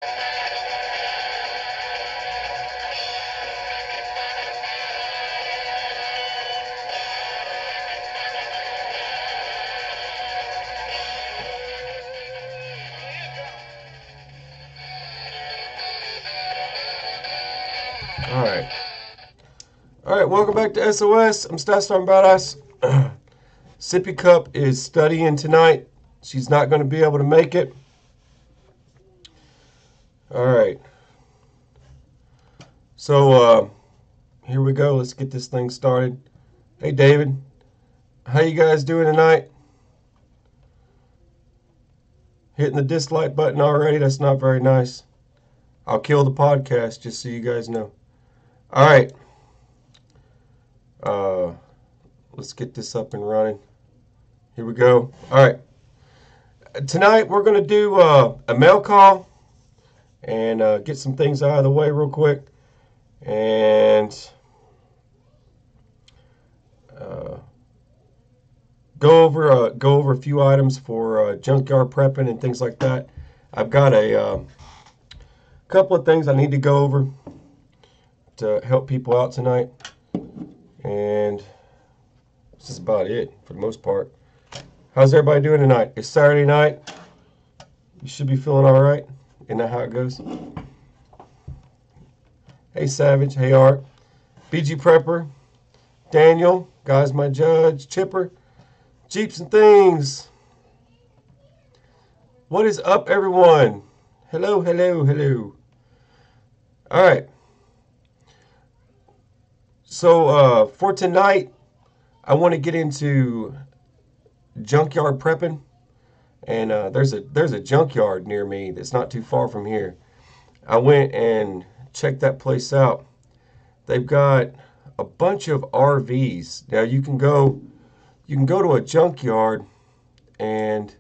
Alright. Alright, welcome back to SOS. I'm Starstorm Badass. Sippy Cup is studying tonight. She's not going to be able to make it. Alright. So, here we go. Let's get this thing started. Hey, David. How you guys doing tonight? Hitting the dislike button already? That's not very nice. I'll kill the podcast, just so you guys know. Alright. Let's get this up and running. Here we go. Alright. Tonight we're going to do a mail call and get some things out of the way real quick. And go over a few items for junkyard prepping and things like that. I've got a couple of things I need to go over to help people out tonight, and this is about it for the most part. How's everybody doing tonight? It's Saturday night. You should be feeling all right. Isn't that how it goes? Hey Savage, hey Art, BG Prepper, Daniel, Guys My Judge, Chipper, Jeeps and Things. What is up, everyone? Hello, hello, hello. All right. So for tonight, I want to get into junkyard prepping, and there's a junkyard near me that's not too far from here. I went and checked that place out. They've got a bunch of RVs. Now you can go to a junkyard and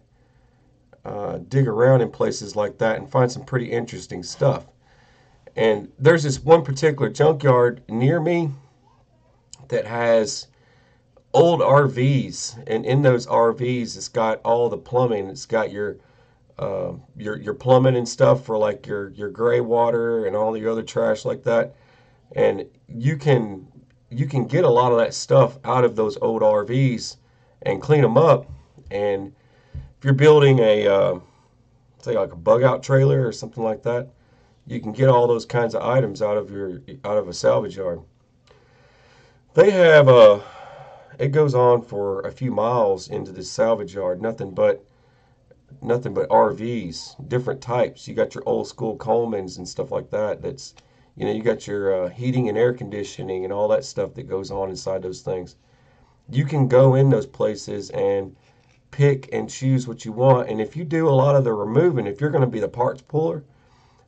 dig around in places like that and find some pretty interesting stuff. And there's this one particular junkyard near me that has old RVs, and in those RVs it's got all the plumbing. It's got your plumbing and stuff for like your gray water and all the other trash like that. And you can get a lot of that stuff out of those old RVs and clean them up. And if you're building a say like a bug out trailer or something like that, you can get all those kinds of items out of a salvage yard. They have it goes on for a few miles into this salvage yard. Nothing but RVs, different types. You got your old school Colemans and stuff like that. That's, you got your heating and air conditioning and all that stuff that goes on inside those things. You can go in those places and pick and choose what you want. And if you do a lot of the removing, if you're going to be the parts puller,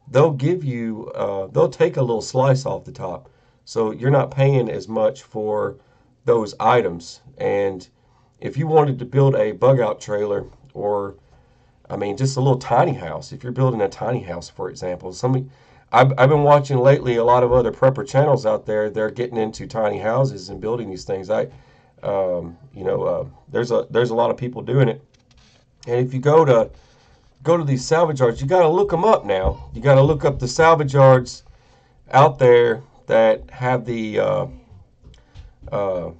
they'll give you, they'll take a little slice off the top. So you're not paying as much for those items. And if you wanted to build a bug out trailer, or just a little tiny house, if you're building a tiny house, for example, I've been watching lately a lot of other prepper channels out there. They're getting into tiny houses and building these things. There's a lot of people doing it. And if you go to these salvage yards, you got to look them up now. You got to look up the salvage yards out there that have the you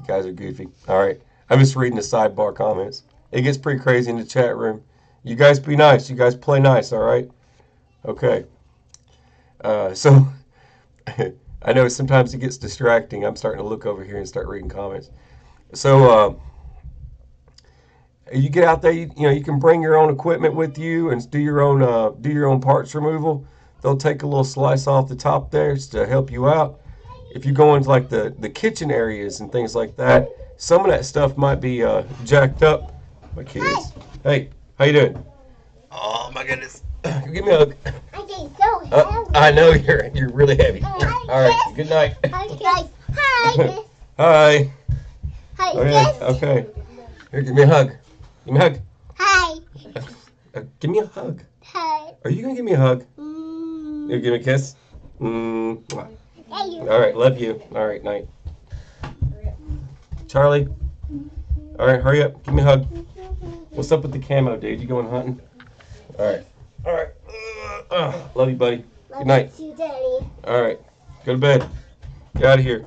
guys are goofy. All right, I'm just reading the sidebar comments. It gets pretty crazy in the chat room. You guys be nice. You guys play nice. All right. Okay. So I know sometimes it gets distracting. I'm starting to look over here and start reading comments. So you get out there. You can bring your own equipment with you and do your own parts removal. They'll take a little slice off the top there to help you out. If you go into like the kitchen areas and things like that, some of that stuff might be jacked up. My kids. Hey, how you doing? Oh my goodness. Give me a hug. I'm getting so heavy. I know you're really heavy. All right. Good night. Okay. Hi. Hi. Hi. Okay. Okay. Here, give me a hug. Give me a hug. Hi. Give me a hug. Hi. Are you gonna give me a hug? You give me a kiss? All right. Love you. All right. Night. Charlie. All right. Hurry up. Give me a hug. What's up with the camo, dude? You going hunting? All right. All right. Love you, buddy. Good night. Love you too, Daddy. All right. Go to bed. Get out of here.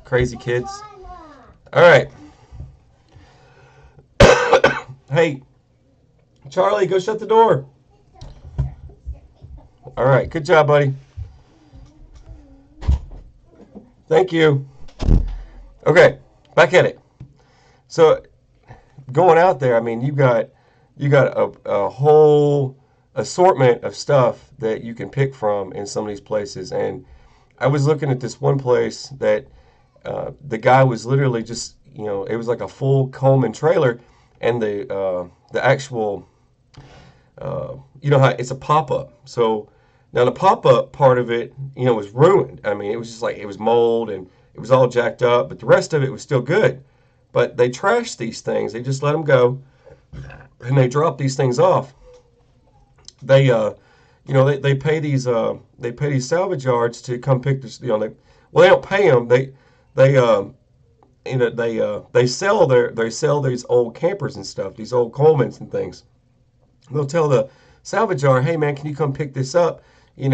Crazy kids. All right. Hey, Charlie, go shut the door. All right. Good job, buddy. Thank you. Okay. Back at it. So, going out there, I mean, you got a whole assortment of stuff that you can pick from in some of these places. And I was looking at this one place that the guy was literally just, it was like a full Coleman trailer, and the actual, you know how it's a pop-up. So now the pop-up part of it, was ruined. I mean, it was just like it was mold and it was all jacked up, but the rest of it was still good. But they trashed these things. They just let them go, and they drop these things off. They they pay these salvage yards to come pick this. They don't pay them. They sell these old campers and stuff, these old Colemans and things. They'll tell the salvage yard, hey man, can you come pick this up? And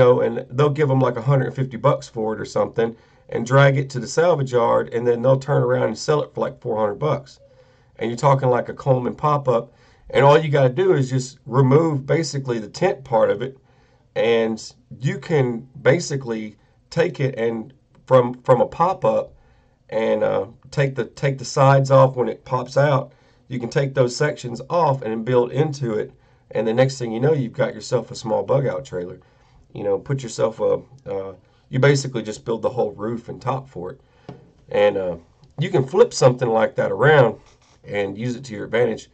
they'll give them like $150 for it or something, and drag it to the salvage yard, and then they'll turn around and sell it for like $400. And you're talking like a Coleman pop-up, and all you got to do is just remove basically the tent part of it, and you can basically take it and from a pop-up and take the sides off when it pops out. You can take those sections off and build into it, and the next thing you know, you've got yourself a small bug-out trailer. Put yourself you basically just build the whole roof and top for it. And you can flip something like that around and use it to your advantage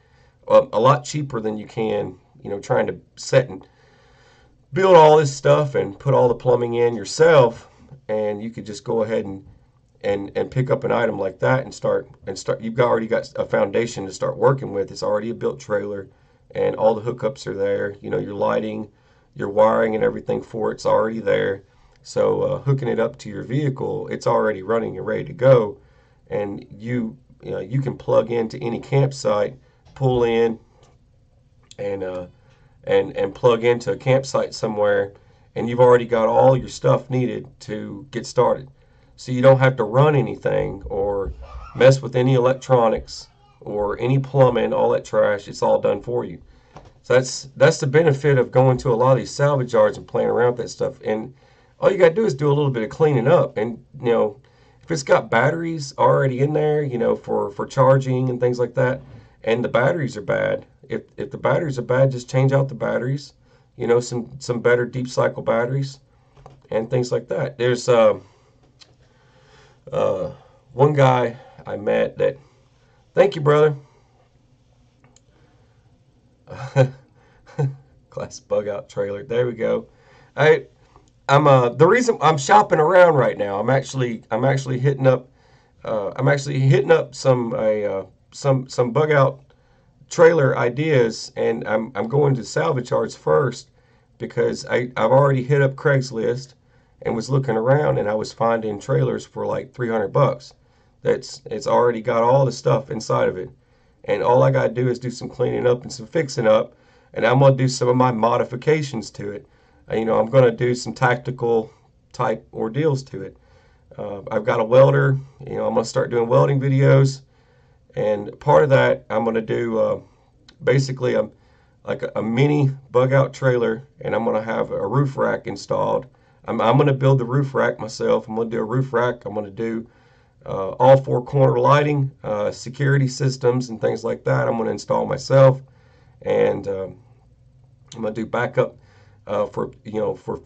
a lot cheaper than you can, trying to set and build all this stuff and put all the plumbing in yourself. And you could just go ahead and pick up an item like that and start. You've already got a foundation to start working with. It's already a built trailer, and all the hookups are there. Your lighting, your wiring, and everything for it's already there. So hooking it up to your vehicle, it's already running and ready to go, and you can plug into any campsite, pull in, and plug into a campsite somewhere, and you've already got all your stuff needed to get started. So you don't have to run anything or mess with any electronics or any plumbing, all that trash. It's all done for you. So that's the benefit of going to a lot of these salvage yards and playing around with that stuff. And all you got to do is do a little bit of cleaning up. And, if it's got batteries already in there, for charging and things like that, and the batteries are bad, if the batteries are bad, just change out the batteries, some better deep cycle batteries and things like that. There's one guy I met that, thank you, brother. Class bug out trailer. There we go. I'm the reason I'm shopping around right now. I'm actually hitting up some bug out trailer ideas, and I'm going to salvage yards first because I've already hit up Craigslist and was looking around, and I was finding trailers for like $300. It's already got all the stuff inside of it, and all I gotta do is do some cleaning up and some fixing up, and I'm gonna do some of my modifications to it. I'm going to do some tactical type ordeals to it. I've got a welder. I'm going to start doing welding videos. And part of that, I'm going to do basically like a mini bug out trailer. And I'm going to have a roof rack installed. I'm going to build the roof rack myself. I'm going to do a roof rack. I'm going to do all four corner lighting, security systems, and things like that. I'm going to install myself. And I'm going to do backup. For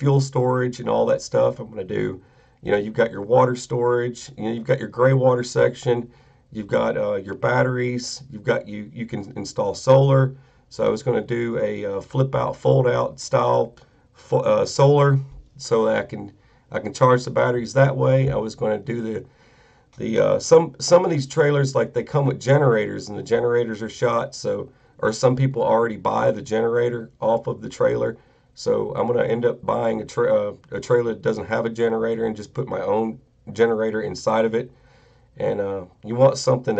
fuel storage and all that stuff. I'm going to do, you've got your water storage, you've got your gray water section, you've got your batteries, you can install solar. So I was going to do a flip out, fold out style solar, so that I can charge the batteries that way. I was going to do some of these trailers, like they come with generators, and the generators are shot. Or some people already buy the generator off of the trailer. So I'm going to end up buying a trailer that doesn't have a generator and just put my own generator inside of it. And you want something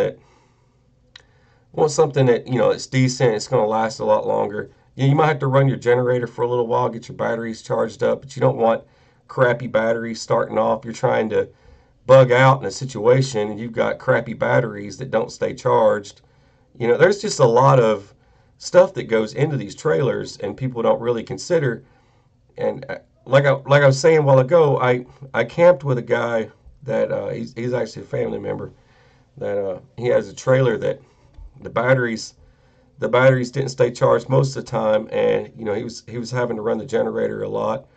Want something that, it's decent, it's going to last a lot longer. You might have to run your generator for a little while, get your batteries charged up, but you don't want crappy batteries starting off. You're trying to bug out in a situation and you've got crappy batteries that don't stay charged. There's just a lot of stuff that goes into these trailers and people don't really consider. And like I was saying a while ago, I camped with a guy that he's actually a family member that he has a trailer that the batteries didn't stay charged most of the time, and he was having to run the generator a lot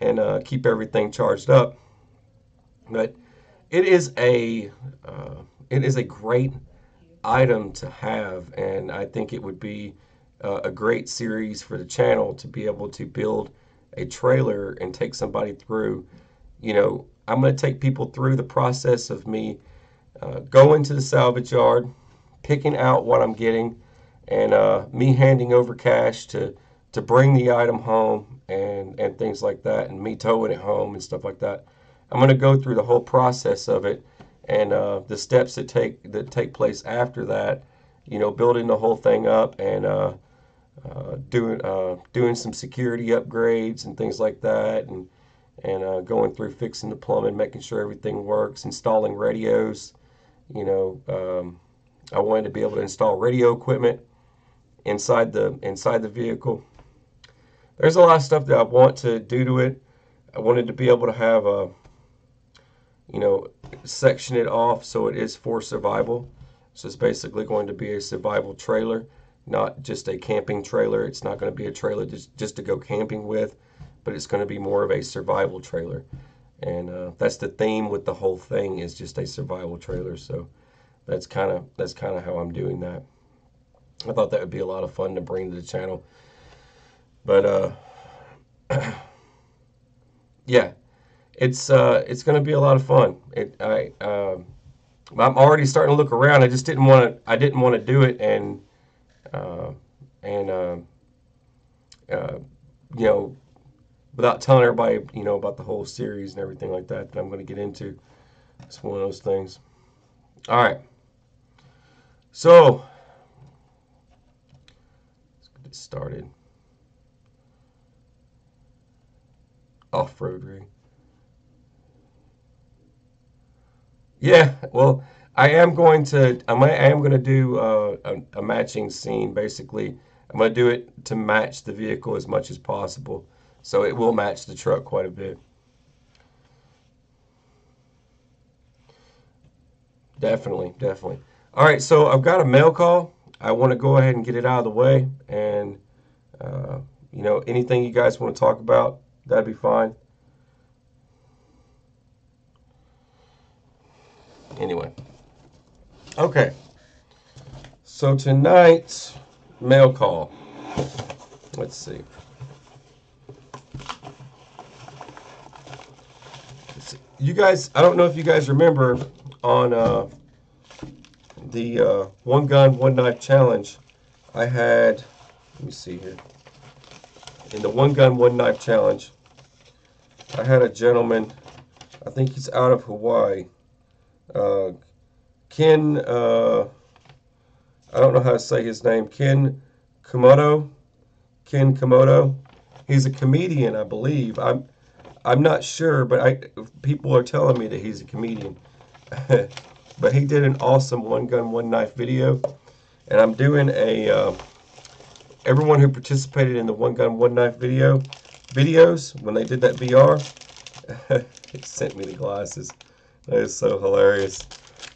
and keep everything charged up. But it is a great item to have, and I think it would be a great series for the channel to be able to build a trailer and take somebody through. I'm going to take people through the process of me going to the salvage yard, picking out what I'm getting, and me handing over cash to bring the item home and things like that, and me towing it home and stuff like that. I'm going to go through the whole process of it and the steps that take place after that. Building the whole thing up and doing some security upgrades and things like that, and going through fixing the plumbing, making sure everything works, installing radios. I wanted to be able to install radio equipment inside the vehicle. There's a lot of stuff that I want to do to it. I wanted to be able to have section it off so it is for survival. So it's basically going to be a survival trailer, not just a camping trailer. It's not going to be a trailer just to go camping with, but it's going to be more of a survival trailer. And that's the theme with the whole thing, is just a survival trailer. So that's kind of how I'm doing that. I thought that would be a lot of fun to bring to the channel. But yeah, it's going to be a lot of fun. I'm already starting to look around. I just didn't want to do it and without telling everybody about the whole series and everything like that I'm going to get into. It's one of those things. All right, so let's get it started. Off-road rig. Yeah, well, I am going to do a matching scene. Basically, I'm going to do it to match the vehicle as much as possible, so it will match the truck quite a bit. Definitely, definitely. All right, so I've got a mail call. I want to go ahead and get it out of the way, and anything you guys want to talk about, that'd be fine. Anyway, okay. So tonight's mail call. Let's see. You guys, I don't know if you guys remember on the one gun, one knife challenge. I had, let me see here. In the one gun, one knife challenge, I had a gentleman, I think he's out of Hawaii. Ken, I don't know how to say his name. Ken Komodo. He's a comedian, I believe. I'm not sure, but people are telling me that he's a comedian. But he did an awesome one gun, one knife video, and I'm doing a everyone who participated in the one gun, one knife videos when they did that VR. He sent me the glasses. That is so hilarious.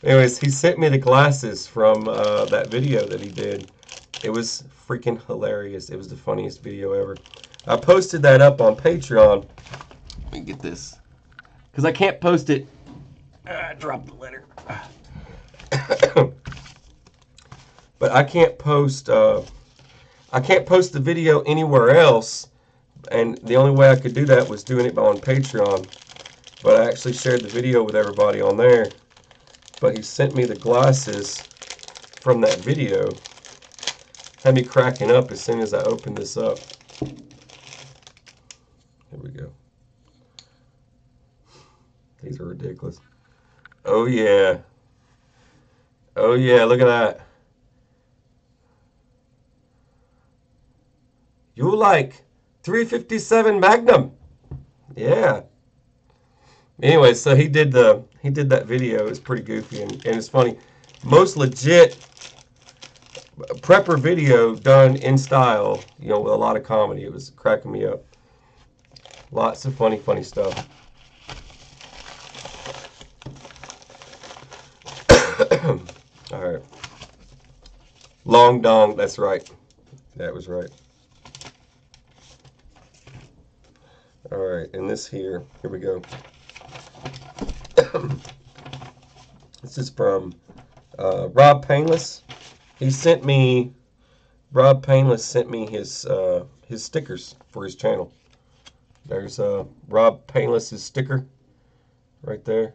Anyways, he sent me the glasses from that video that he did. It was freaking hilarious. It was the funniest video ever. I posted that up on Patreon. Let me get this, because I can't post it. I dropped the letter. But I can't post the video anywhere else, and the only way I could do that was doing it on Patreon. But I actually shared the video with everybody on there. But he sent me the glasses from that video. Had me cracking up as soon as I opened this up. Here we go. These are ridiculous. Oh yeah. Oh yeah, look at that. You like 357 Magnum. Yeah. Anyway, so he did that video. It's pretty goofy and it's funny. Most legit prepper video done in style, you know, with a lot of comedy. It was cracking me up. Lots of funny stuff. All right. Long dong, that's right. That was right. All right, and this here we go. This is from Rob Painless. Rob Painless sent me his stickers for his channel. There's Rob Painless's sticker right there.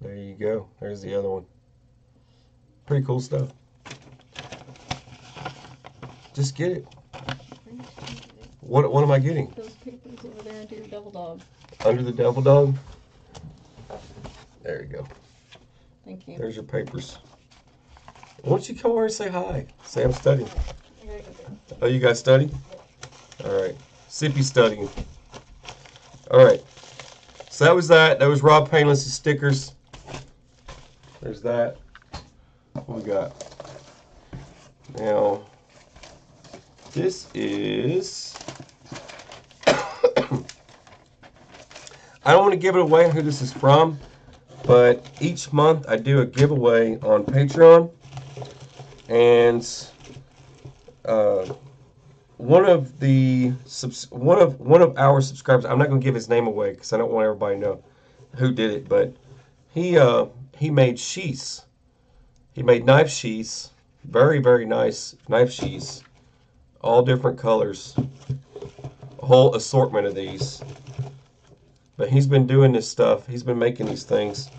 There you go. There's the other one. Pretty cool stuff. Just get it. What am I getting? Those papers over there under your devil dog. Under the devil dog? There you go. Thank you. There's your papers. Why don't you come over and say hi? Say I'm studying. Oh, you guys study? Alright. Sippy studying. Alright. So that was that. That was Rob Painless' stickers. There's that. What we got? Now, this is... I don't want to give it away who this is from, but each month I do a giveaway on Patreon, and one of our subscribers, I'm not going to give his name away because I don't want everybody to know who did it, but he made sheaths. He made knife sheaths, very, very nice knife sheaths, all different colors, a whole assortment of these. But he's been doing this stuff, he's been making these things,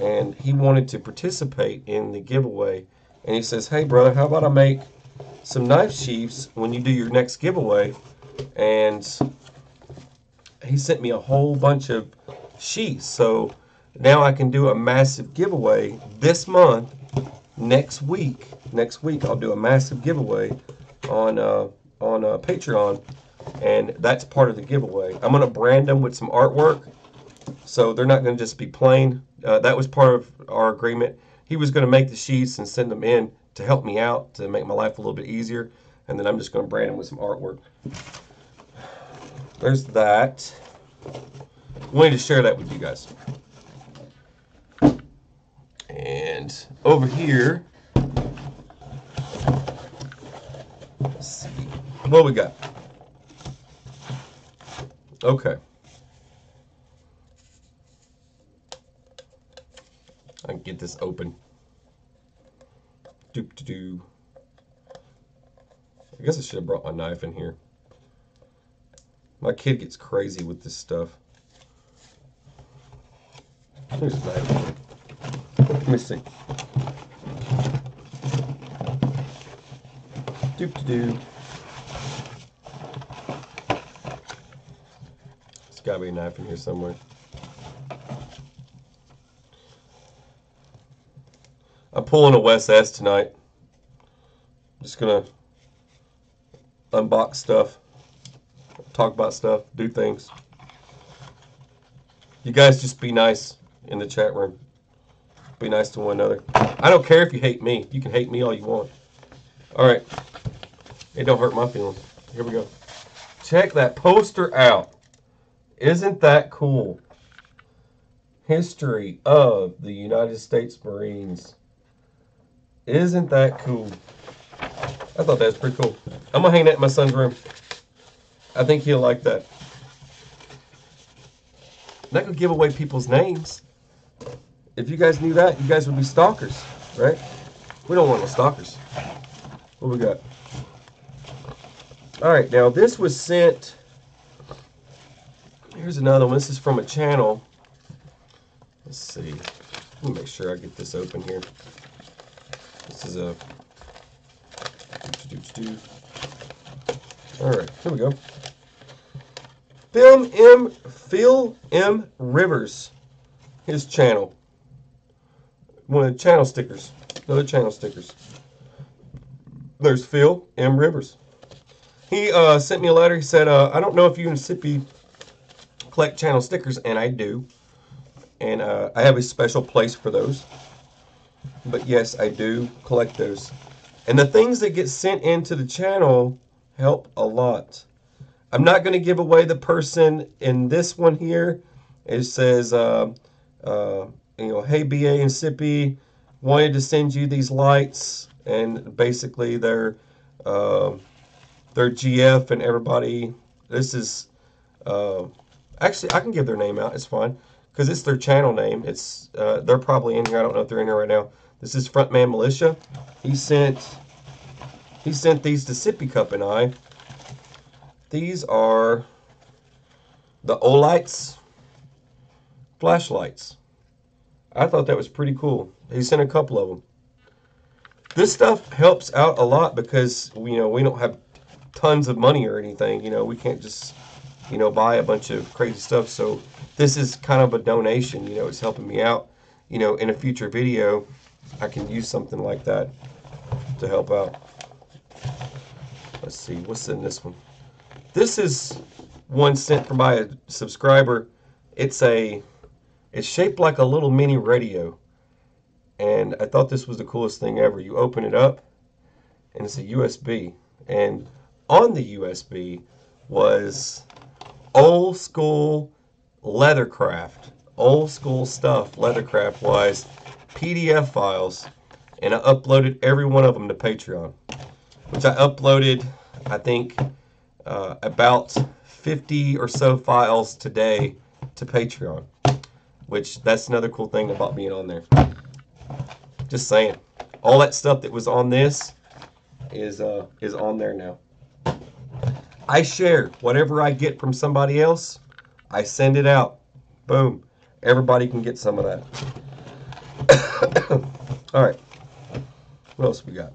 and he wanted to participate in the giveaway. And he says, hey brother, how about I make some knife sheaths when you do your next giveaway? And he sent me a whole bunch of sheaths. So now I can do a massive giveaway this month. Next week I'll do a massive giveaway on Patreon. And that's part of the giveaway. I'm going to brand them with some artwork, so they're not going to just be plain. That was part of our agreement. He was going to make the sheets and send them in to help me out, to make my life a little bit easier, and then I'm just going to brand them with some artwork. There's that. Wanted to share that with you guys. And over here, let's see what we got. Okay. I can get this open. Doop-de-doo. I guess I should have brought my knife in here. My kid gets crazy with this stuff. There's a knife. Let me see. Doop-de-doo. There's got to be a knife in here somewhere. I'm pulling a Wes S tonight. Just gonna unbox stuff, talk about stuff, do things. You guys just be nice in the chat room. Be nice to one another. I don't care if you hate me. You can hate me all you want. Alright. It don't hurt my feelings. Here we go. Check that poster out. Isn't that cool? History of the United States Marines. Isn't that cool? I thought that was pretty cool. I'm going to hang that in my son's room. I think he'll like that. I'm not going to give away people's names. If you guys knew that, you guys would be stalkers, right? We don't want no stalkers. What we got? Alright, now this was sent... Here's another one. This is from a channel. Let's see. Let me make sure I get this open here. This is a... Alright, here we go. Phil M. Rivers. His channel. One of the channel stickers. Another channel stickers. There's Phil M. Rivers. He sent me a letter. He said, I don't know if you and Sippy collect channel stickers, and I do. And I have a special place for those. But yes, I do collect those. And the things that get sent into the channel help a lot. I'm not going to give away the person in this one here. It says, hey, BA and Sippy, wanted to send you these lights. And basically, they're GF and everybody. This is, actually, I can give their name out. It's fine. Because it's their channel name. It's they're probably in here. I don't know if they're in here right now. This is Frontman Militia. He sent these to Sippy Cup and I. These are the Olights flashlights. I thought that was pretty cool. He sent a couple of them. This stuff helps out a lot because we don't have tons of money or anything. We can't just buy a bunch of crazy stuff. So this is kind of a donation. It's helping me out. In a future video, I can use something like that to help out. Let's see, what's in this one? This is one sent from by a subscriber. It's shaped like a little mini radio. And I thought this was the coolest thing ever. You open it up, and it's a USB. And on the USB was old school Leathercraft. Old school stuff, Leathercraft-wise. PDF files. And I uploaded every one of them to Patreon. Which I uploaded, I think, about 50 or so files today to Patreon. Which, that's another cool thing about being on there. Just saying. All that stuff that was on this is on there now. I share whatever I get from somebody else. I send it out. Boom. Everybody can get some of that. Alright. What else we got?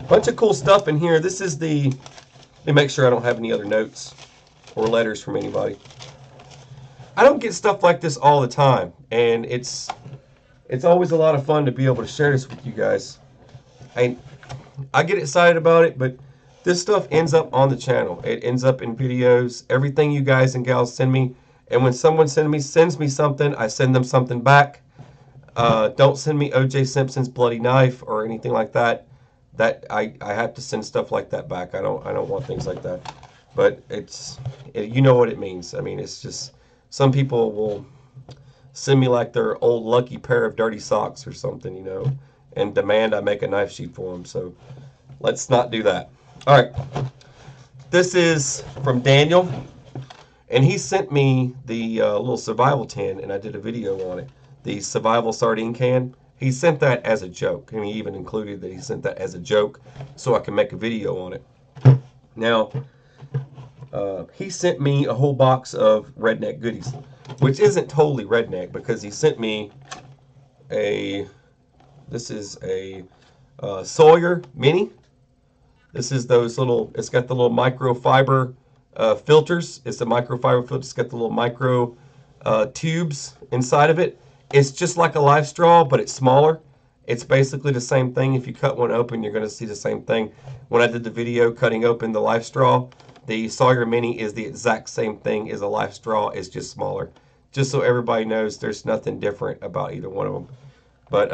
Bunch of cool stuff in here. This is the... Let me make sure I don't have any other notes or letters from anybody. I don't get stuff like this all the time. And it's always a lot of fun to be able to share this with you guys. I get excited about it, but this stuff ends up on the channel. It ends up in videos. Everything you guys and gals send me. And when someone sends me something, I send them something back. Don't send me O.J. Simpson's bloody knife or anything like that. I have to send stuff like that back. I don't want things like that. But you know what it means. I mean, it's just some people will send me like their old lucky pair of dirty socks or something, and demand I make a knife sheet for them. So let's not do that. All right. This is from Daniel. And he sent me the little survival tin, and I did a video on it. The survival sardine can. He sent that as a joke, and he even included that he sent that as a joke so I can make a video on it. Now, he sent me a whole box of redneck goodies, which isn't totally redneck because he sent me this is a Sawyer Mini. This is those little, it's got the little microfiber filters. It's the microfiber filter. It's got the little micro tubes inside of it. It's just like a life straw, but it's smaller. It's basically the same thing. If you cut one open, you're going to see the same thing. When I did the video cutting open the life straw, the Sawyer Mini is the exact same thing as a life straw. It's just smaller. Just so everybody knows, there's nothing different about either one of them. But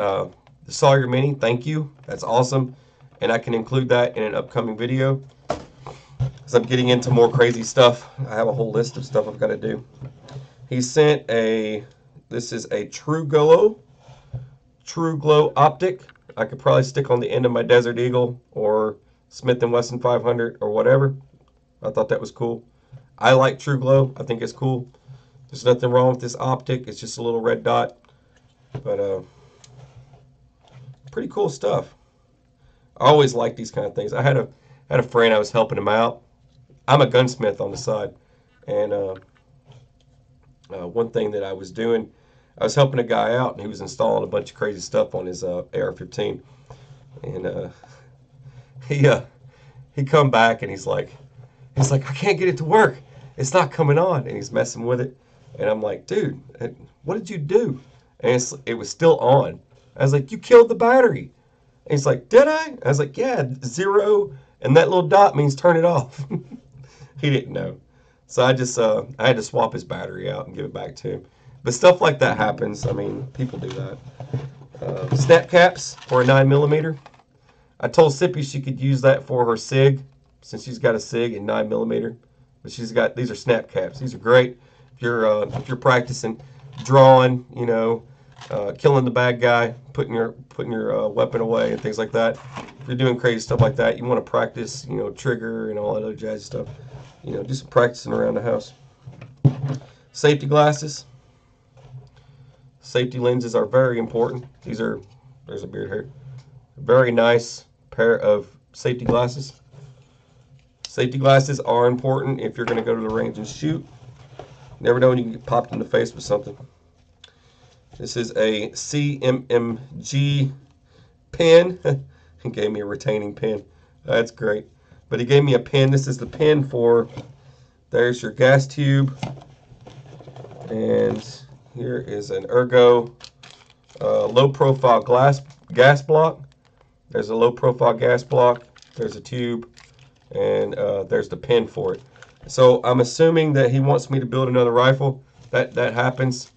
the Sawyer Mini, thank you. That's awesome. And I can include that in an upcoming video. Because I'm getting into more crazy stuff. I have a whole list of stuff I've got to do. He sent this is a True Glow optic. I could probably stick on the end of my Desert Eagle or Smith & Wesson 500 or whatever. I thought that was cool. I like True Glow. I think it's cool. There's nothing wrong with this optic. It's just a little red dot. But pretty cool stuff. I always like these kind of things. I had a friend, I was helping him out. I'm a gunsmith on the side. And one thing that I was doing, I was helping a guy out, and he was installing a bunch of crazy stuff on his AR-15. And he come back, and he's like, I can't get it to work. It's not coming on. And he's messing with it. And I'm like, dude, what did you do? And it was still on. I was like, you killed the battery. And he's like, did I? I was like, yeah, 0, and that little dot means turn it off. He didn't know. So I just, I had to swap his battery out and give it back to him. But stuff like that happens. I mean, people do that. Snap caps for a 9mm. I told Sippy she could use that for her SIG, since she's got a SIG in 9mm. But she's got, these are snap caps. These are great if you're practicing drawing, you know, killing the bad guy, putting your weapon away and things like that. If you're doing crazy stuff like that, you want to practice, you know, trigger and all that other jazzy stuff. You know, do some practicing around the house. Safety glasses. Safety lenses are very important. These are, there's a beard here. Very nice pair of safety glasses. Safety glasses are important if you're going to go to the range and shoot. Never know when you can get popped in the face with something. This is a CMMG pen. He gave me a retaining pin. That's great. But he gave me a pin. This is the pin for, there's your gas tube. And here is an Ergo low profile gas block. There's a low profile gas block. There's a tube. And there's the pin for it. So I'm assuming that he wants me to build another rifle. That happens.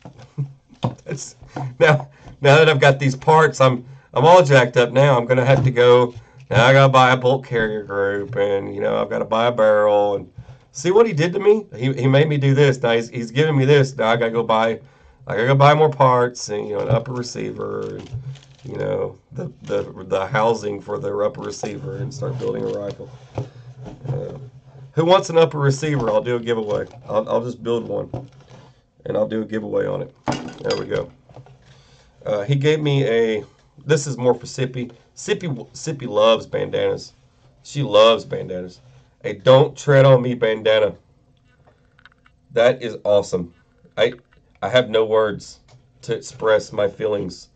That's, now that I've got these parts, I'm all jacked up now. I'm gonna have to go. Now I gotta buy a bolt carrier group, and you know I've got to buy a barrel. And see what he did to me? He made me do this. Now he's giving me this. Now I gotta go buy. I gotta go buy more parts, and you know an upper receiver, and you know the housing for the upper receiver, and start building a rifle. Who wants an upper receiver? I'll do a giveaway. I'll just build one, and I'll do a giveaway on it. There we go. He gave me a. This is more for Sippy. Sippy loves bandanas. She loves bandanas. A "Don't Tread on Me" bandana. That is awesome. I have no words to express my feelings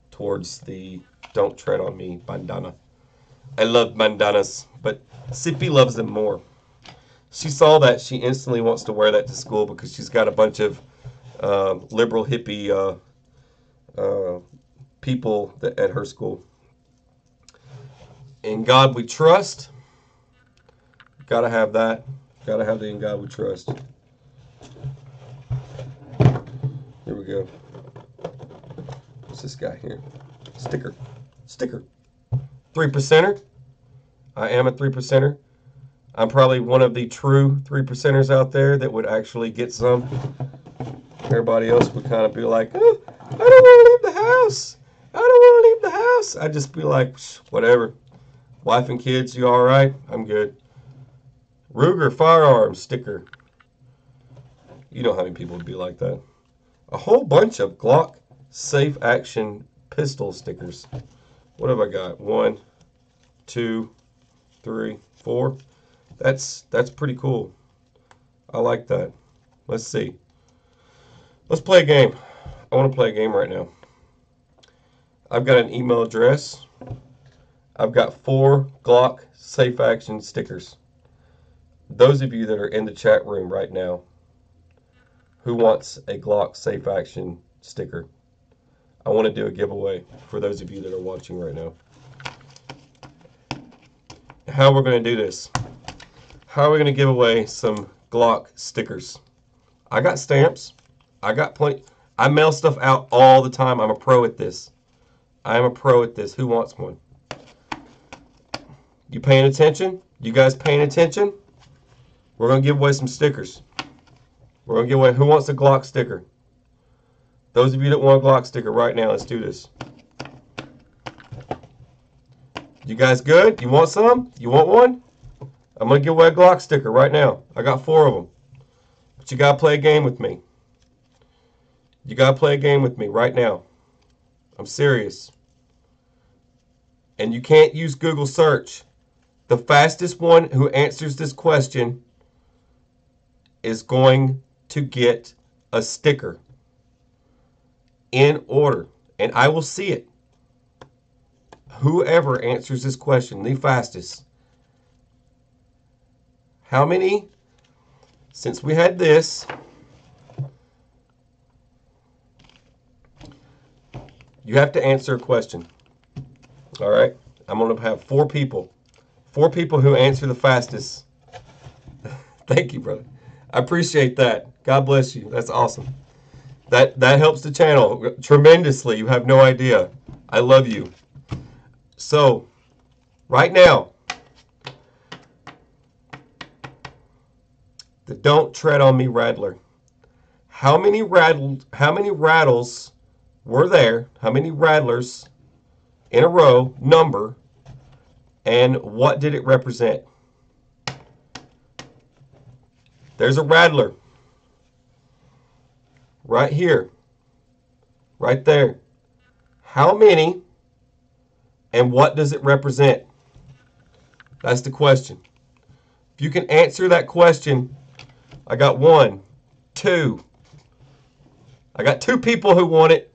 towards the "Don't Tread on Me" bandana. I love bandanas, but Sippy loves them more. She saw that. She instantly wants to wear that to school because she's got a bunch of liberal hippie people at her school. In God we trust. Gotta have that. Gotta have the "In God we trust." Here we go. What's this guy here? Sticker. 3%er. I am a 3%er. I'm probably one of the true 3%ers out there that would actually get some. Everybody else would kind of be like, oh, I don't want to leave the house. I don't want to leave the house. I'd just be like, whatever. Wife and kids, you all right? I'm good. Ruger firearms sticker. You know how many people would be like that. A whole bunch of Glock safe action pistol stickers. What have I got? 1, 2, 3, 4. That's pretty cool. I like that. Let's see. Let's play a game. I want to play a game right now. I've got an email address. I've got 4 Glock safe action stickers. Those of you that are in the chat room right now, who wants a Glock safe action sticker? I want to do a giveaway for those of you that are watching right now. How we're going to do this? How are we going to give away some Glock stickers? I got stamps. I got plenty. I mail stuff out all the time. I'm a pro at this. I am a pro at this. Who wants one? You paying attention? You guys paying attention? We're going to give away some stickers. We're going to give away, who wants a Glock sticker? Those of you that want a Glock sticker right now, let's do this. You guys good? You want some? You want one? I'm going to give away a Glock sticker right now. I got 4 of them. But you got to play a game with me. You got to play a game with me right now. I'm serious. And you can't use Google search. The fastest one who answers this question is going to get a sticker in order. And I will see it. Whoever answers this question the fastest. How many? Since we had this, you have to answer a question. All right? I'm going to have 4 people. 4 people who answer the fastest. Thank you, brother. I appreciate that. God bless you. That's awesome. That helps the channel tremendously. You have no idea. I love you. So, right now, the Don't Tread on Me Rattler. How many rattles were there? How many rattlers in a row, number, and what did it represent? There's a rattler. Right here. Right there. How many and what does it represent? That's the question. If you can answer that question, I got 1, 2. I got 2 people who want it.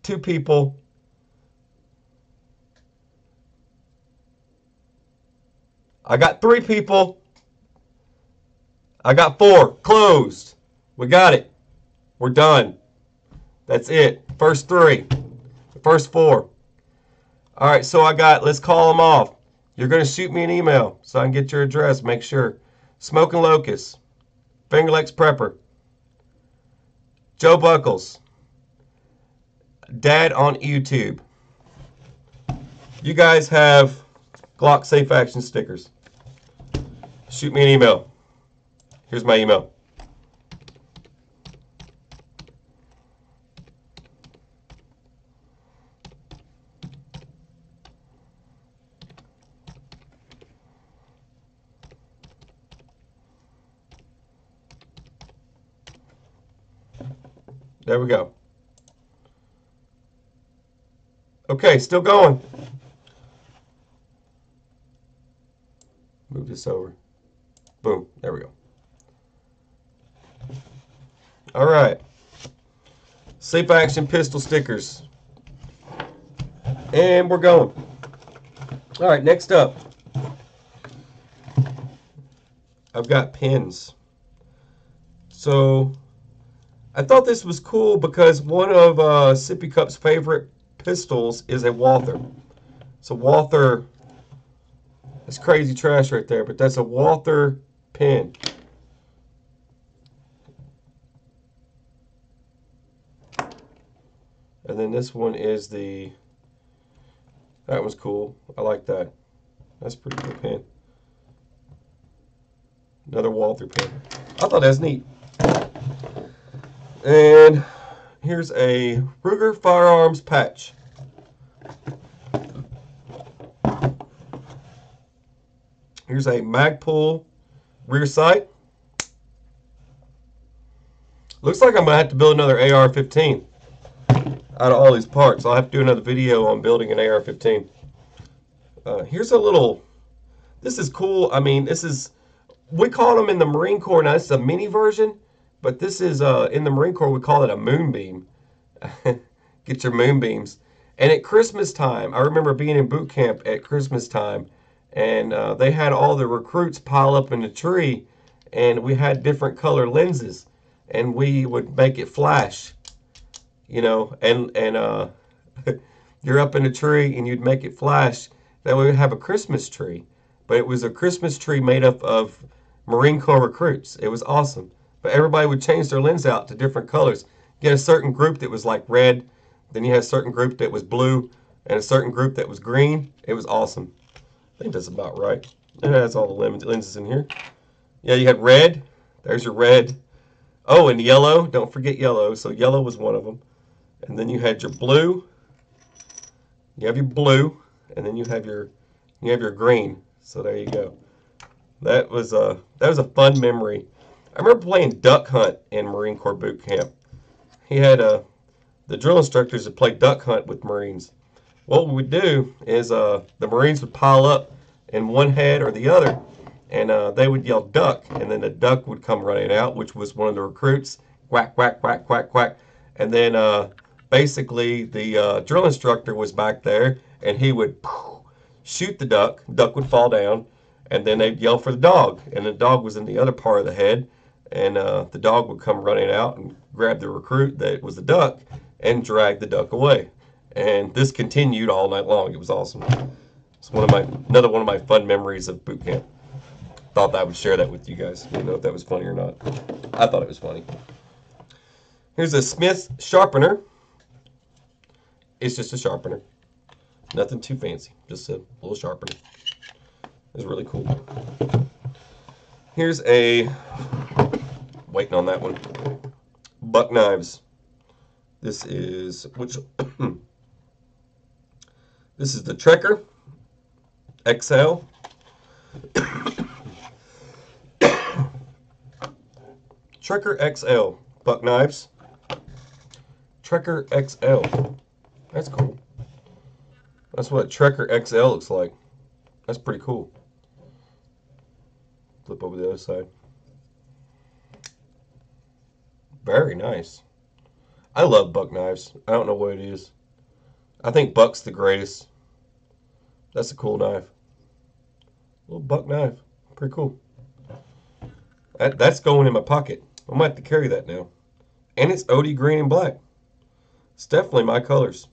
2 people. I got 3 people. I got 4. Closed. We got it. We're done. That's it. First 3. The first 4. All right, so let's call them off. You're going to shoot me an email so I can get your address. Make sure. Smoking Locust. Finger Lakes Prepper. Joe Buckles. Dad on YouTube. You guys have Glock Safe Action stickers. Shoot me an email. Here's my email. There we go. Okay, still going. Move this over. Boom. There we go. All right. Safe Action pistol stickers. And we're going. All right, next up. I've got pins. So I thought this was cool because one of Sippy Cup's favorite pistols is a Walther. So Walther, that's crazy trash right there, but that's a Walther pin. And then this one is that was cool. I like that. That's a pretty cool pin. Another Walther pin. I thought that was neat. And here's a Ruger Firearms patch. Here's a Magpul rear sight. Looks like I'm going to have to build another AR-15 out of all these parts. I'll have to do another video on building an AR-15. Here's a little, this is cool. I mean, we call them in the Marine Corps, now this is a mini version, but this is, in the Marine Corps, we call it a moonbeam. Get your moonbeams. And at Christmas time, I remember being in boot camp at Christmas time, and they had all the recruits pile up in the tree, and we had different color lenses, and we would make it flash, you know, and you're up in a tree, and you'd make it flash. That way we'd have a Christmas tree, but it was a Christmas tree made up of Marine Corps recruits. It was awesome. But everybody would change their lens out to different colors. You had a certain group that was like red, then you had a certain group that was blue, and a certain group that was green. It was awesome. I think that's about right. It has all the lenses in here. Yeah, you had red. There's your red. Oh, and yellow. Don't forget yellow. So yellow was one of them. And then you had your blue. You have your blue, and then you have your green. So there you go. That was a fun memory. I remember playing duck hunt in Marine Corps boot camp. He had the drill instructors that played duck hunt with Marines. What we would do is the Marines would pile up in one head or the other, and they would yell duck, and then the duck would come running out, which was one of the recruits. Quack, quack, quack, quack, quack. And then basically the drill instructor was back there, and he would shoot the duck. Duck would fall down, and then they'd yell for the dog, and the dog was in the other part of the head, and the dog would come running out and grab the recruit that was the duck and drag the duck away. And this continued all night long. It was awesome. It's another one of my fun memories of boot camp. Thought that I would share that with you guys. Didn't know if that was funny or not. I thought it was funny. Here's a Smith sharpener. It's just a sharpener. Nothing too fancy. Just a little sharpener. It's really cool. Here's waiting on that one. Buck knives. This is this is the Trekker XL. Trekker XL buck knives. Trekker XL. That's cool. That's what Trekker XL looks like. That's pretty cool. Flip over the other side. Very nice. I love buck knives. I don't know what it is. I think buck's the greatest. That's a cool knife. Little buck knife. Pretty cool. That's going in my pocket. I might have to carry that now. And it's OD green and black. It's definitely my colors.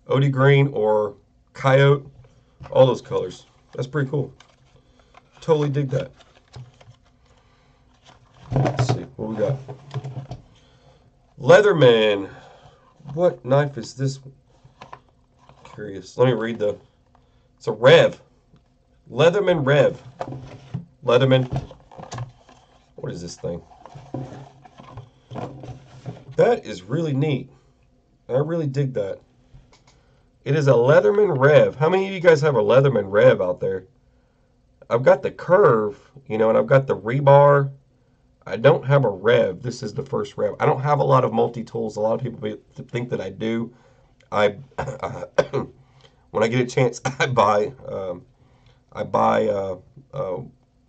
OD green or coyote. All those colors. That's pretty cool. Totally dig that. Let's see what we got. Leatherman. What knife is this? Curious. Let me read it's a Rev. Leatherman Rev. Leatherman. What is this thing? That is really neat. I really dig that. It is a Leatherman Rev. How many of you guys have a Leatherman Rev out there? I've got the curve, and I've got the rebar. I don't have a Rev. This is the first Rev. I don't have a lot of multi-tools. A lot of people think that I do. When I get a chance, I buy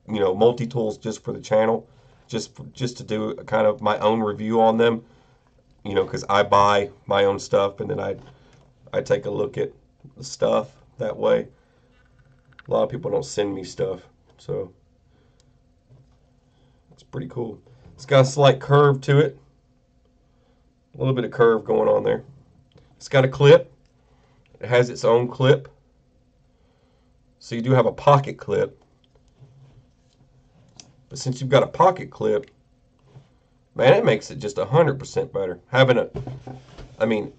multi-tools just for the channel, just to do kind of my own review on them, because I buy my own stuff and then I take a look at the stuff that way. A lot of people don't send me stuff, so it's pretty cool. It's got a slight curve to it, a little bit of curve going on there. It's got a clip. It has its own clip, so you do have a pocket clip. But since you've got a pocket clip, man, it makes it just 100% better. I mean,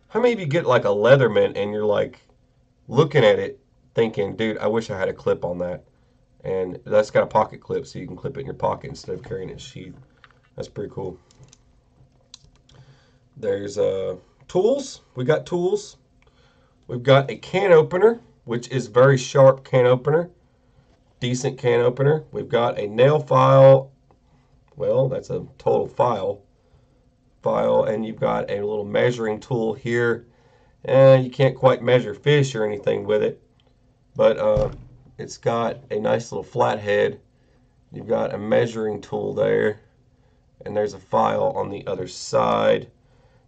how many of you get like a Leatherman and you're like looking at it thinking, dude, I wish I had a clip on that. And that's got a pocket clip, so you can clip it in your pocket instead of carrying it in a sheath. That's pretty cool. There's tools. We got tools. We've got a can opener, which is very sharp can opener. Decent can opener. We've got a nail file. Well, that's a total file. And you've got a little measuring tool here. You can't quite measure fish or anything with it, but it's got a nice little flat head. You've got a measuring tool there, and there's a file on the other side.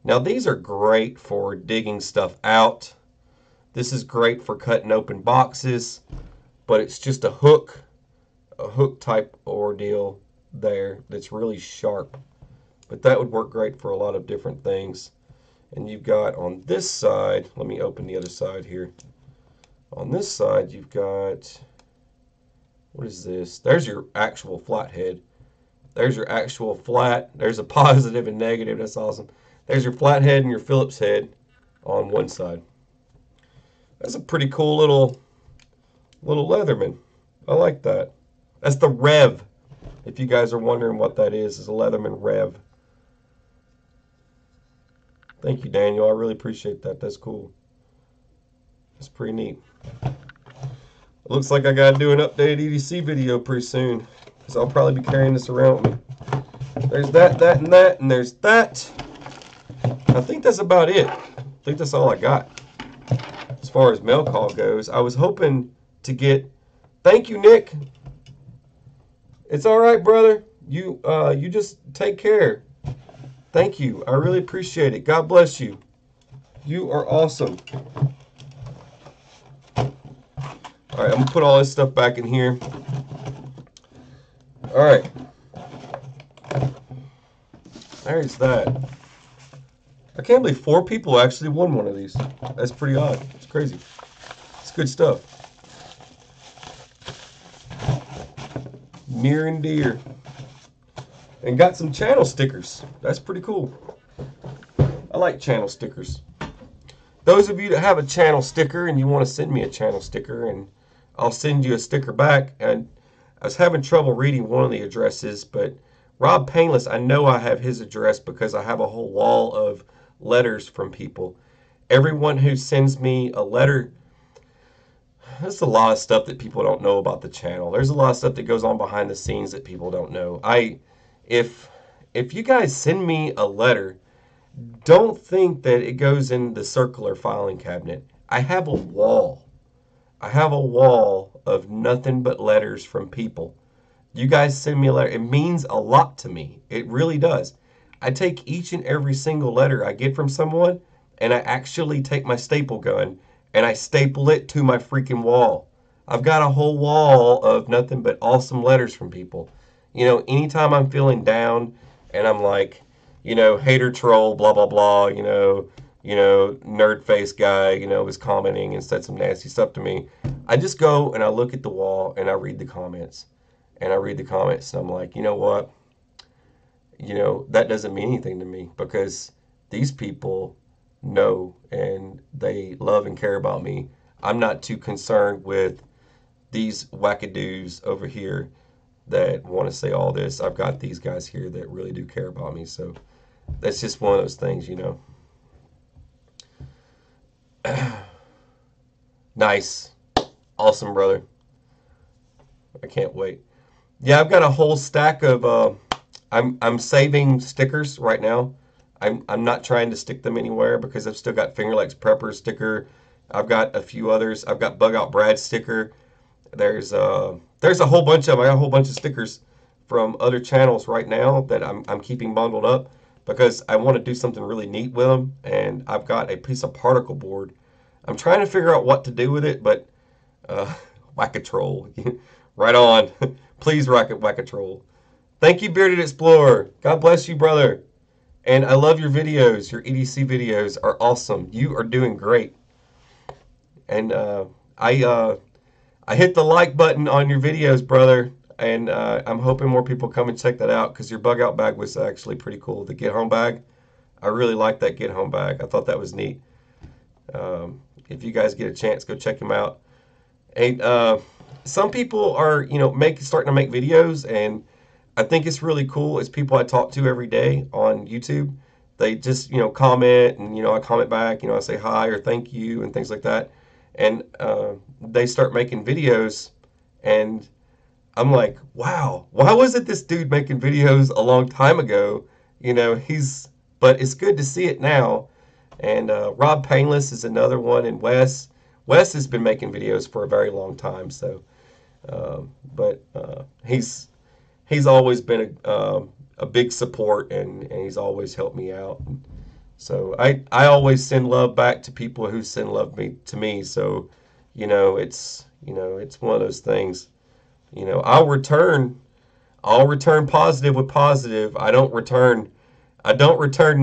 Now these are great for digging stuff out. This is great for cutting open boxes, but it's just a hook type ordeal there that's really sharp. But that would work great for a lot of different things. And you've got on this side, let me open the other side here. On this side, you've got, what is this? There's your actual flat head. There's your actual flat. There's a positive and negative. That's awesome. There's your flat head and your Phillips head on one side. That's a pretty cool little Leatherman. I like that. That's the Rev. If you guys are wondering what that is a Leatherman Rev. Thank you, Daniel. I really appreciate that. That's cool. That's pretty neat. It looks like I got to do an updated EDC video pretty soon, because I'll probably be carrying this around with me. There's that, and there's that. I think that's about it. I think that's all I got as far as mail call goes. I was hoping to get... Thank you, Nick. It's all right, brother. You just take care. Thank you. I really appreciate it. God bless you. You are awesome. All right, I'm going to put all this stuff back in here. All right. There's that. I can't believe 4 people actually won one of these. That's pretty odd. It's crazy. It's good stuff. Near and dear. And got some channel stickers. That's pretty cool. I like channel stickers. Those of you that have a channel sticker and you want to send me a channel sticker, and I'll send you a sticker back. And I was having trouble reading one of the addresses, but Rob Painless, I know I have his address because I have a whole wall of letters from people. Everyone who sends me a letter, there's a lot of stuff that people don't know about the channel. There's a lot of stuff that goes on behind the scenes that people don't know. If you guys send me a letter, don't think that it goes in the circular filing cabinet. I have a wall. I have a wall of nothing but letters from people. You guys send me a letter. It means a lot to me. It really does. I take each and every single letter I get from someone, and I actually take my staple gun and I staple it to my freaking wall. I've got a whole wall of nothing but awesome letters from people. You know, anytime I'm feeling down and I'm like, you know, hater troll, blah, blah, blah, nerd face guy, was commenting and said some nasty stuff to me. I just go and I look at the wall and I read the comments. And I read the comments and I'm like, you know what? That doesn't mean anything to me because these people know and they love and care about me. I'm not too concerned with these wackadoos over here that want to say all this. I've got these guys here that really do care about me. So that's just one of those things, Nice. Awesome, brother. I can't wait. Yeah, I've got a whole stack of I'm saving stickers right now. I'm not trying to stick them anywhere because I've still got Finger Lakes Prepper sticker. I've got a few others. I've got Bug Out Brad sticker. There's a whole bunch of them. I got a whole bunch of stickers from other channels right now that I'm keeping bundled up because I want to do something really neat with them. And I've got a piece of particle board. I'm trying to figure out what to do with it, but whack a troll. Right on. Please whack a troll. Thank you, Bearded Explorer. God bless you, brother. And I love your videos. Your EDC videos are awesome. You are doing great. And I hit the like button on your videos, brother. And I'm hoping more people come and check that out because your bug out bag was actually pretty cool. The Get Home bag. I really like that Get Home bag. I thought that was neat. If you guys get a chance, go check him out. And some people are, starting to make videos, and I think it's really cool. It's people I talk to every day on YouTube. They just, comment, and, I comment back, I say hi or thank you and things like that. And they start making videos, and I'm like, wow, why wasn't this dude making videos a long time ago? But it's good to see it now. And Rob Painless is another one, and Wes has been making videos for a very long time. So, but he's always been a big support, and he's always helped me out. So I always send love back to people who send love to me. So, it's one of those things. I'll return positive with positive. I don't return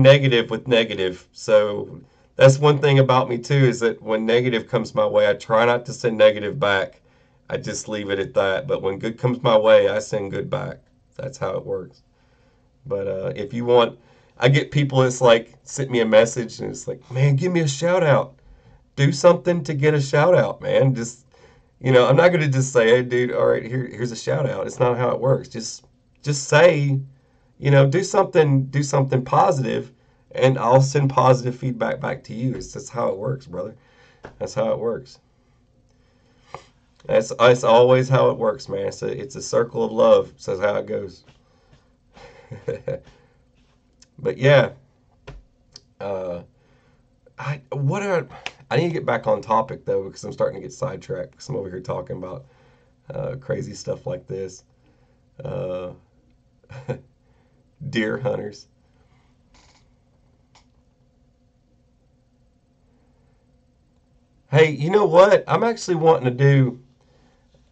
negative with negative. So that's one thing about me too, is that when negative comes my way, I try not to send negative back. I just leave it at that. But when good comes my way, I send good back. That's how it works. But if you want, I get people that's like, sent me a message and it's like, man, give me a shout out. Do something to get a shout out, man. Just, I'm not going to just say, hey, dude, all right, here's a shout out. It's not how it works. Just say, do something positive, and I'll send positive feedback back to you. It's just how it works, brother. That's how it works. That's always how it works, man. It's a circle of love. That's how it goes. But yeah, I need to get back on topic though, because I'm starting to get sidetracked because I'm over here talking about crazy stuff like this. Deer hunters. Hey, you know what? I'm actually wanting to do.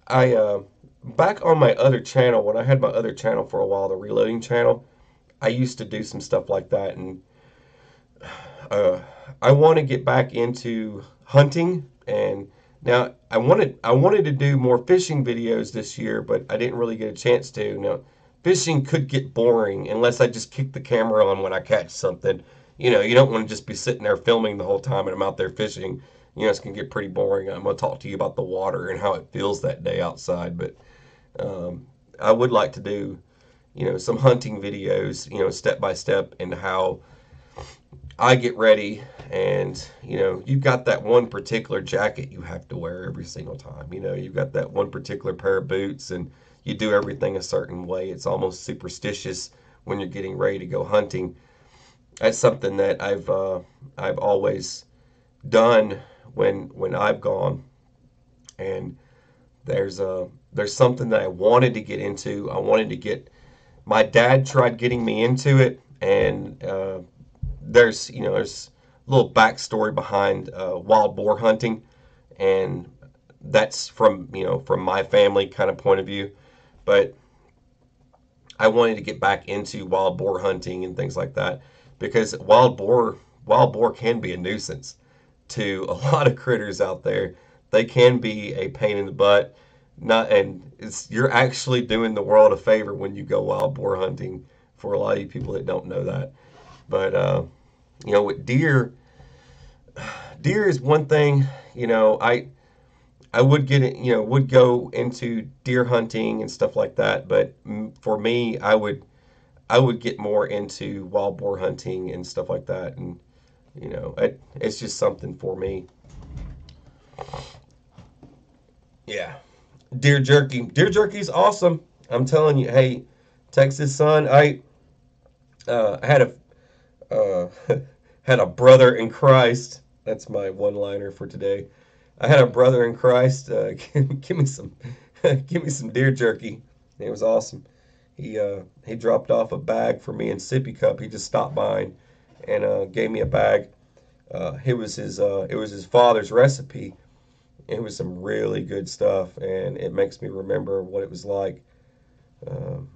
Back on my other channel, when I had my other channel for a while, the Reloading channel, I used to do some stuff like that, and uh, I want to get back into hunting, and now I wanted to do more fishing videos this year, but I didn't really get a chance to. Now, fishing could get boring unless I just kick the camera on when I catch something. You don't want to just be sitting there filming the whole time and I'm out there fishing. It's gonna get pretty boring. I'm gonna talk to you about the water and how it feels that day outside, but I would like to do, some hunting videos, step by step, and how I get ready. And you've got that one particular jacket you have to wear every single time. You've got that one particular pair of boots, and you do everything a certain way. It's almost superstitious when you're getting ready to go hunting. That's something that I've always done when I've gone. And there's something that I wanted to get into. I wanted to get. My dad tried getting me into it, and there's a little backstory behind wild boar hunting, and that's from my family kind of point of view. But I wanted to get back into wild boar hunting and things like that because wild boar can be a nuisance to a lot of critters out there. They can be a pain in the butt. Not and it's You're actually doing the world a favor when you go wild boar hunting. For a lot of you people that don't know that, but with deer is one thing. I would get it. Would go into deer hunting and stuff like that. But for me, I would get more into wild boar hunting and stuff like that. And it's just something for me. Yeah. Deer jerky. Deer jerky is awesome. I'm telling you. Hey, Texas son, I had a had a brother in Christ. That's my one-liner for today. I had a brother in Christ. Give me some, give me some deer jerky. It was awesome. He dropped off a bag for me in Sippy Cup. He just stopped by and gave me a bag. It was his father's recipe. It was some really good stuff, and it makes me remember what it was like. Um,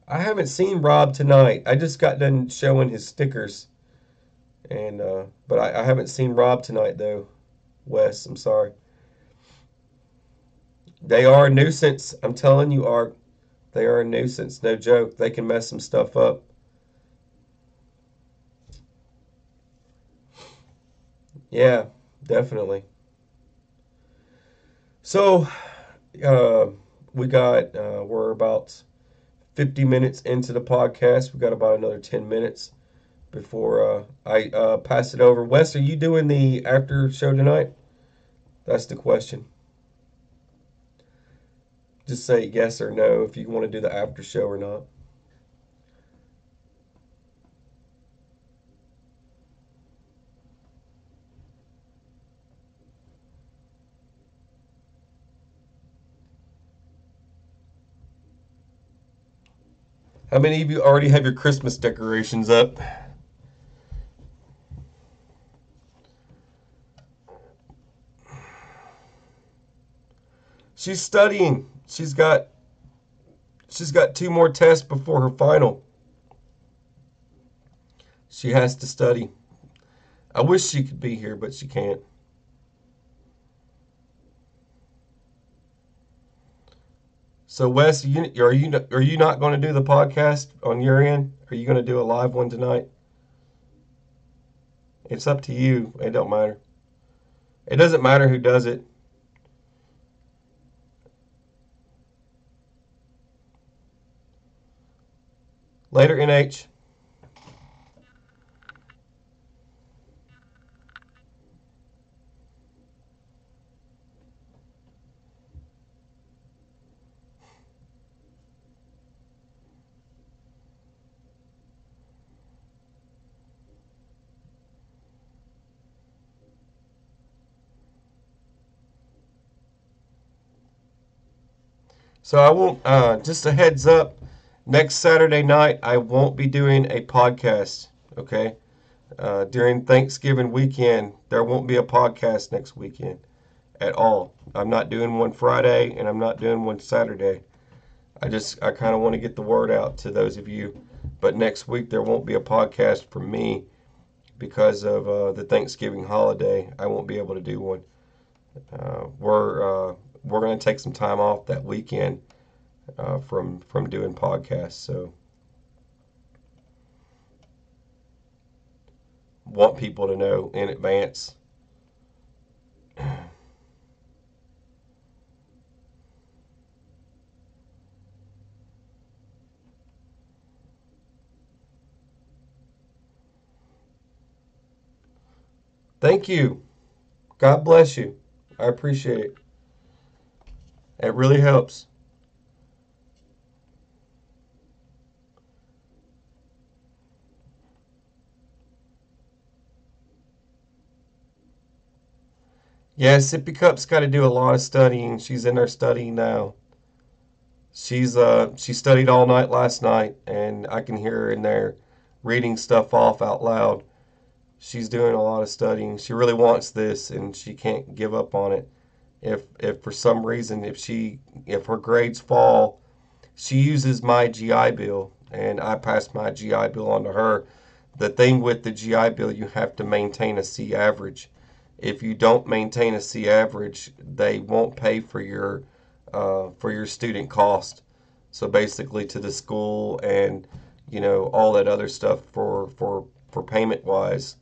I haven't seen Rob tonight. I just got done showing his stickers, and but I haven't seen Rob tonight though. Wes, I'm sorry. They are a nuisance. I'm telling you, Art. They are a nuisance. No joke. They can mess some stuff up. Yeah, definitely. So, uh, we're about 50 minutes into the podcast. We got about another 10 minutes before I pass it over. Wes, are you doing the after show tonight? That's the question. Just say yes or no if you want to do the after show or not. How many of you already have your Christmas decorations up? She's studying. She's got two more tests before her final. She has to study. I wish she could be here, but she can't. So Wes, are you not going to do the podcast on your end? Are you going to do a live one tonight? It's up to you. It don't matter. It doesn't matter who does it. Later, NH. So I won't. Just a heads up. Next Saturday night, I won't be doing a podcast. Okay. During Thanksgiving weekend, there won't be a podcast next weekend at all. I'm not doing one Friday, and I'm not doing one Saturday. I kind of want to get the word out to those of you but next week there won't be a podcast from me because of the Thanksgiving holiday. I won't be able to do one. We're going to take some time off that weekend from doing podcasts. So want people to know in advance. Thank you. God bless you. I appreciate it. It really helps. Yeah, Sippy Cup's got to do a lot of studying. She's in there studying now. She studied all night last night, and I can hear her in there reading stuff off out loud. She's doing a lot of studying. She really wants this, and she can't give up on it. If for some reason if her grades fall, she uses my GI Bill, and I pass my GI Bill on to her. The thing with the GI Bill, you have to maintain a C average. If you don't maintain a C average, they won't pay for your student cost. So basically, to the school and all that other stuff for payment wise,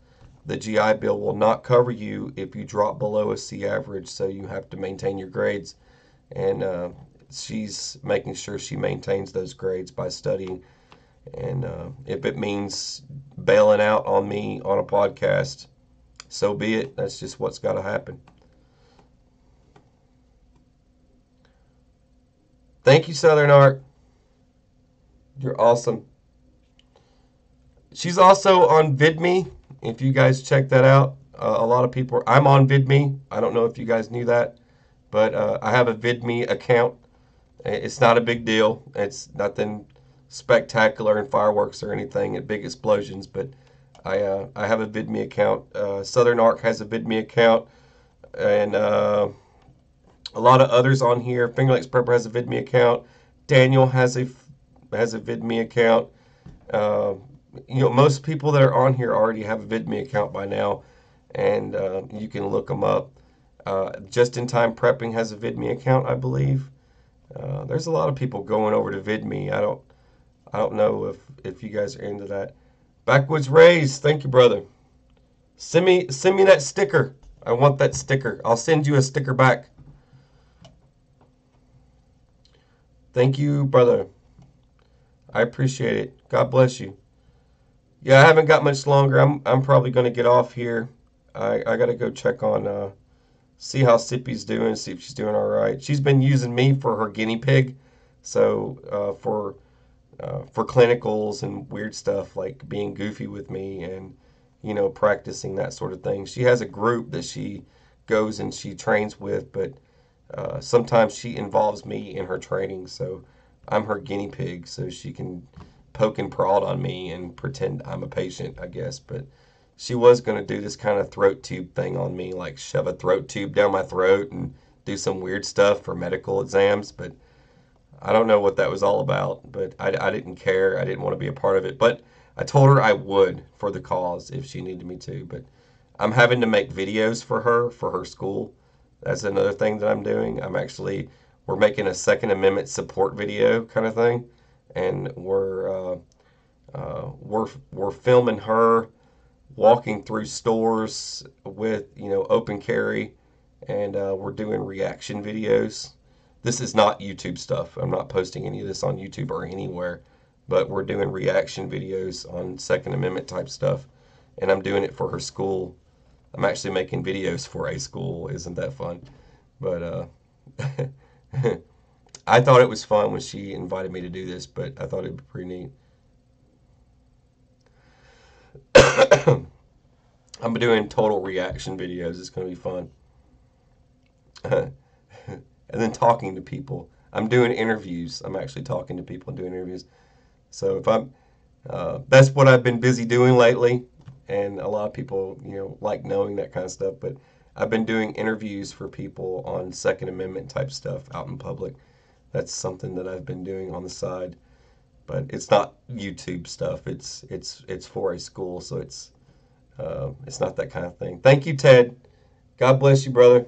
the GI Bill will not cover you if you drop below a C average. So you have to maintain your grades, and she's making sure she maintains those grades by studying. And if it means bailing out on me on a podcast, so be it. That's just what's got to happen. Thank you, Southern Art. You're awesome. She's also on VidMe. If you guys check that out, a lot of people. I'm on VidMe. I don't know if you guys knew that, but I have a VidMe account. It's not a big deal. It's nothing spectacular and fireworks or anything and big explosions, but I have a VidMe account. Southern Arc has a VidMe account, and a lot of others on here. Finger Lakes Prepper has a VidMe account. Daniel has a VidMe account. Most people that are on here already have a VidMe account by now, and you can look them up. Just in Time Prepping has a VidMe account, I believe. There's a lot of people going over to VidMe. I don't know if you guys are into that. Backwoods Rays, thank you, brother. Send me that sticker. I want that sticker. I'll send you a sticker back. Thank you, brother. I appreciate it. God bless you. Yeah, I haven't got much longer. I'm probably going to get off here. I got to go check on see how Sippy's doing, see if she's doing all right. She's been using me for her guinea pig, so for clinicals and weird stuff like being goofy with me and practicing that sort of thing. She has a group that she goes and she trains with, but sometimes she involves me in her training, so I'm her guinea pig, so she can poke and prod on me and pretend I'm a patient, I guess. But she was going to do this kind of throat tube thing on me, like shove a throat tube down my throat and do some weird stuff for medical exams, but I don't know what that was all about, but I didn't care. I didn't want to be a part of it, but I told her I would for the cause if she needed me to, but I'm having to make videos for her school. That's another thing that I'm doing. We're making a Second Amendment support video kind of thing, and we're filming her walking through stores with open carry, and we're doing reaction videos. This is not YouTube stuff. I'm not posting any of this on YouTube or anywhere, but we're doing reaction videos on Second Amendment type stuff, and I'm doing it for her school. I'm actually making videos for a school. Isn't that fun? But I thought it was fun when she invited me to do this, but I thought it'd be pretty neat. I'm doing total reaction videos. It's going to be fun. And then talking to people. I'm doing interviews. I'm actually talking to people and doing interviews. So that's what I've been busy doing lately. And a lot of people, like knowing that kind of stuff. But I've been doing interviews for people on Second Amendment type stuff out in public. That's something that I've been doing on the side. but it's not YouTube stuff. It's for a school, so it's not that kind of thing. Thank you, Ted. God bless you, brother.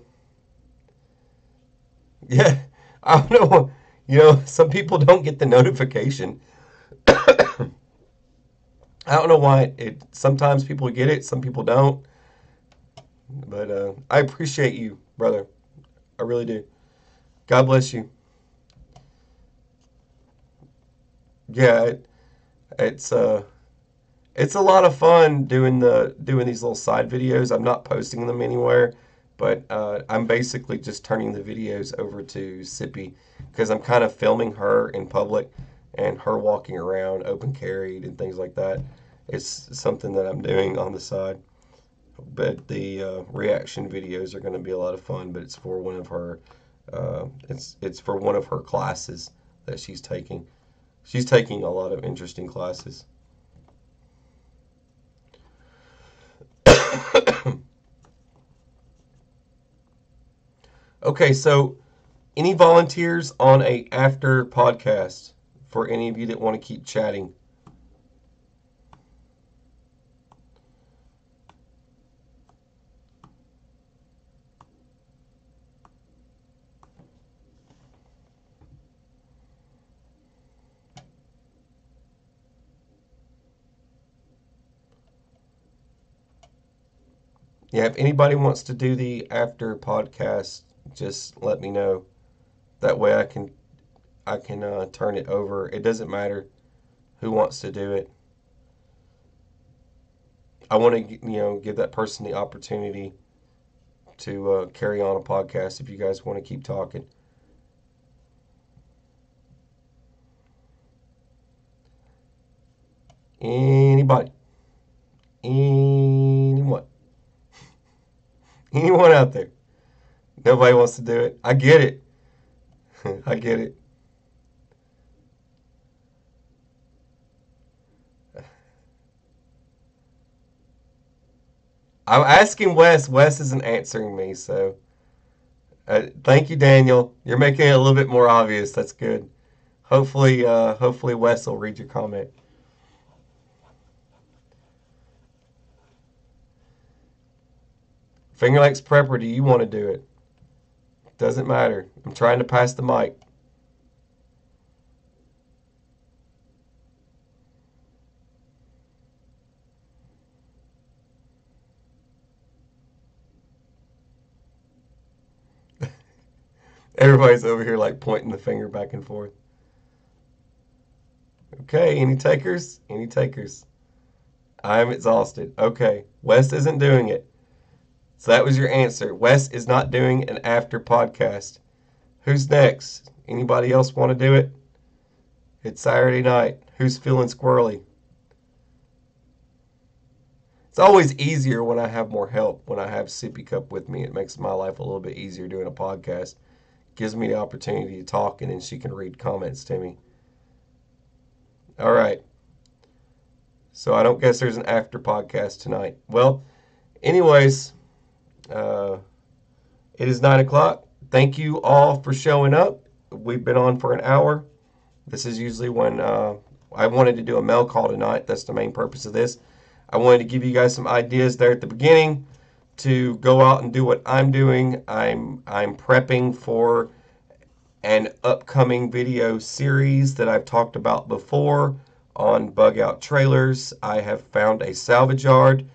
Yeah, I don't know. You know, some people don't get the notification. I don't know why. Sometimes people get it, some people don't. But I appreciate you, brother. I really do. God bless you. Yeah, it's a lot of fun doing these little side videos. I'm not posting them anywhere, but I'm basically just turning the videos over to Sippy because I'm kind of filming her in public and her walking around open carried and things like that. It's something that I'm doing on the side. But the reaction videos are going to be a lot of fun. But it's for one of her it's for one of her classes that she's taking. She's taking a lot of interesting classes. Okay, so any volunteers on a after podcast for any of you that want to keep chatting? Yeah, if anybody wants to do the after podcast, just let me know. That way I can turn it over. It doesn't matter who wants to do it. I want to give that person the opportunity to carry on a podcast if you guys want to keep talking. Anybody? Anyone? Anyone out there? Nobody wants to do it. I get it. I get it. I'm asking Wes. Wes isn't answering me, so thank you, Daniel. You're making it a little bit more obvious. That's good. Hopefully Wes will read your comment. Finger Lakes Prepper, do you want to do it? Doesn't matter. I'm trying to pass the mic. Everybody's over here like pointing the finger back and forth. Okay, any takers? Any takers? I'm exhausted. Okay, Wes isn't doing it. So that was your answer. Wes is not doing an after podcast. Who's next? Anybody else want to do it? It's Saturday night. Who's feeling squirrely? It's always easier when I have more help, when I have Sippy Cup with me. It makes my life a little bit easier doing a podcast. Gives me the opportunity to talk, and then she can read comments to me. All right. So I don't guess there's an after podcast tonight. Well, anyways, it is 9 o'clock. Thank you all for showing up. We've been on for an hour. This is usually when I wanted to do a mail call tonight. That's the main purpose of this. I wanted to give you guys some ideas there at the beginning to go out and do what I'm doing. I'm prepping for an upcoming video series that I've talked about before on bug out trailers. I have found a salvage yard.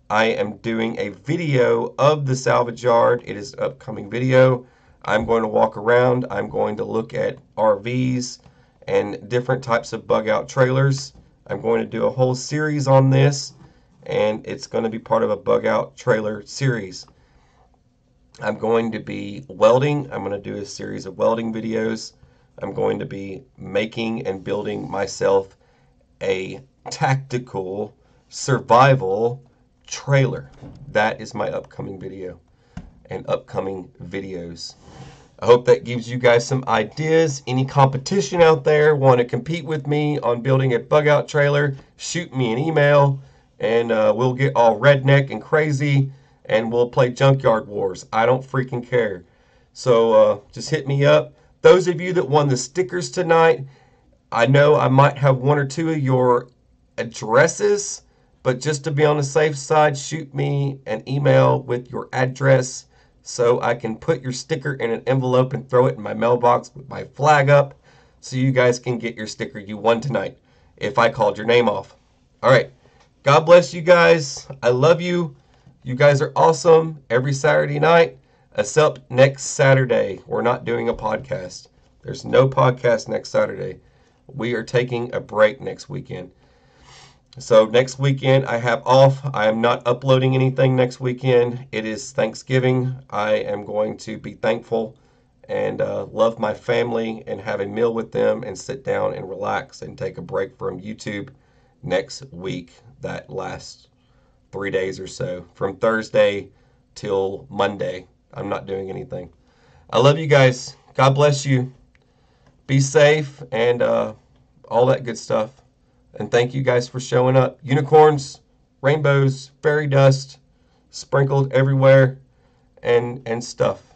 I am doing a video of the salvage yard. It is an upcoming video. I'm going to walk around. I'm going to look at RVs and different types of bug out trailers. I'm going to do a whole series on this, and it's going to be part of a bug out trailer series. I'm going to be welding. I'm going to do a series of welding videos. I'm going to be making and building myself a tactical survival trailer. That is my upcoming video and upcoming videos. I hope that gives you guys some ideas. Any competition out there want to compete with me on building a bug out trailer, shoot me an email, and we'll get all redneck and crazy, and we'll play Junkyard Wars. I don't freaking care. So just hit me up. Those of you that won the stickers tonight, I know I might have one or two of your addresses, but just to be on the safe side, shoot me an email with your address so I can put your sticker in an envelope and throw it in my mailbox with my flag up so you guys can get your sticker you won tonight if I called your name off. All right. God bless you guys. I love you. You guys are awesome every Saturday night, except next Saturday. We're not doing a podcast. There's no podcast next Saturday. We are taking a break next weekend. So next weekend I have off. I am not uploading anything next weekend. It is Thanksgiving. I am going to be thankful and love my family and have a meal with them and sit down and relax and take a break from YouTube next week. That last 3 days or so, from Thursday till Monday. I'm not doing anything. I love you guys. God bless you. Be safe and all that good stuff. And thank you guys for showing up. Unicorns, rainbows, fairy dust sprinkled everywhere and stuff.